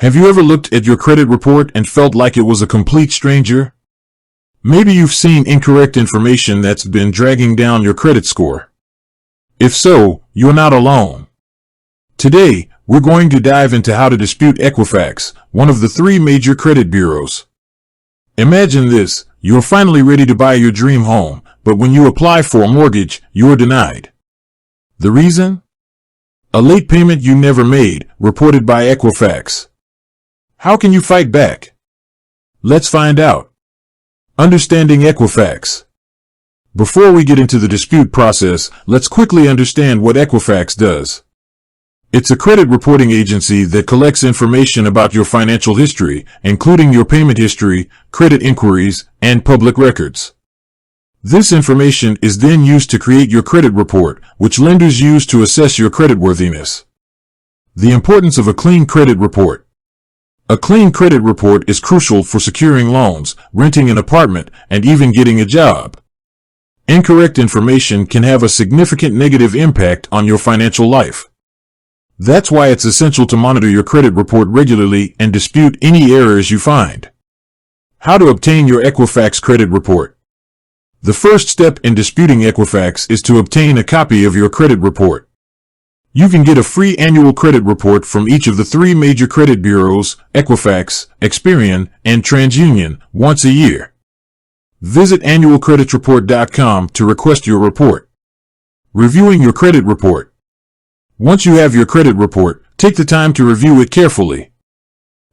Have you ever looked at your credit report and felt like it was a complete stranger? Maybe you've seen incorrect information that's been dragging down your credit score. If so, you're not alone. Today, we're going to dive into how to dispute Equifax, one of the 3 major credit bureaus. Imagine this, you're finally ready to buy your dream home, but when you apply for a mortgage, you're denied. The reason? A late payment you never made, reported by Equifax. How can you fight back? Let's find out. Understanding Equifax. Before we get into the dispute process, let's quickly understand what Equifax does. It's a credit reporting agency that collects information about your financial history, including your payment history, credit inquiries, and public records. This information is then used to create your credit report, which lenders use to assess your creditworthiness. The importance of a clean credit report. A clean credit report is crucial for securing loans, renting an apartment, and even getting a job. Incorrect information can have a significant negative impact on your financial life. That's why it's essential to monitor your credit report regularly and dispute any errors you find. How to obtain your Equifax credit report. The first step in disputing Equifax is to obtain a copy of your credit report. You can get a free annual credit report from each of the 3 major credit bureaus, Equifax, Experian, and TransUnion, once a year. Visit annualcreditreport.com to request your report. Reviewing your credit report. Once you have your credit report, take the time to review it carefully.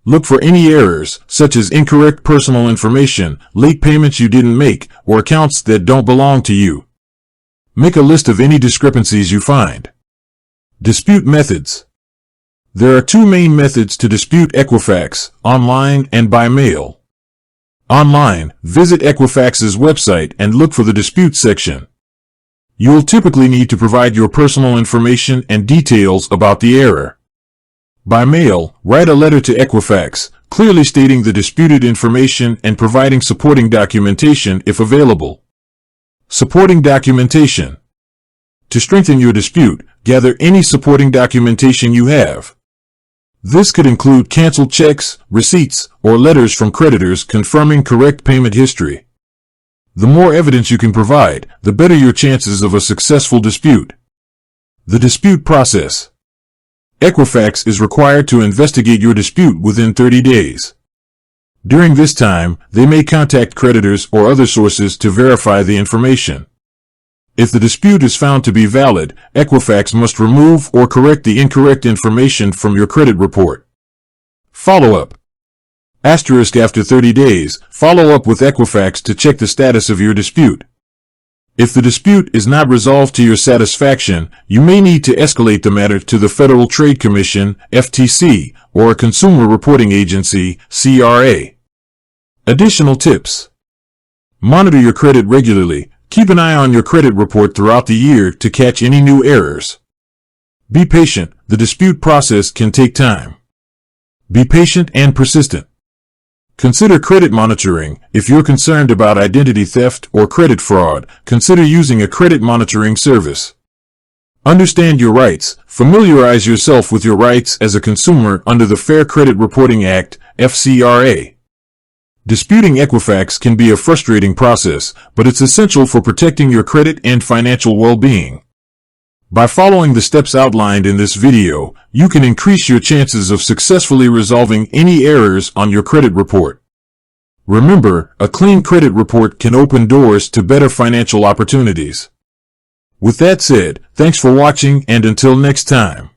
Look for any errors, such as incorrect personal information, late payments you didn't make, or accounts that don't belong to you. Make a list of any discrepancies you find. Dispute methods. There are 2 main methods to dispute Equifax, online and by mail. Online, visit Equifax's website and look for the dispute section. You'll typically need to provide your personal information and details about the error. By mail, write a letter to Equifax, clearly stating the disputed information and providing supporting documentation if available. Supporting documentation. To strengthen your dispute, gather any supporting documentation you have. This could include canceled checks, receipts, or letters from creditors confirming correct payment history. The more evidence you can provide, the better your chances of a successful dispute. The dispute process. Equifax is required to investigate your dispute within 30 days. During this time, they may contact creditors or other sources to verify the information. If the dispute is found to be valid, Equifax must remove or correct the incorrect information from your credit report. Follow-up. After 30 days, follow up with Equifax to check the status of your dispute. If the dispute is not resolved to your satisfaction, you may need to escalate the matter to the Federal Trade Commission, FTC, or a Consumer Reporting Agency, CRA. Additional tips. Monitor your credit regularly. Keep an eye on your credit report throughout the year to catch any new errors. Be patient. The dispute process can take time. Be patient and persistent. Consider credit monitoring. If you're concerned about identity theft or credit fraud, consider using a credit monitoring service. Understand your rights. Familiarize yourself with your rights as a consumer under the Fair Credit Reporting Act, FCRA. Disputing Equifax can be a frustrating process, but it's essential for protecting your credit and financial well-being. By following the steps outlined in this video, you can increase your chances of successfully resolving any errors on your credit report. Remember, a clean credit report can open doors to better financial opportunities. With that said, thanks for watching and until next time.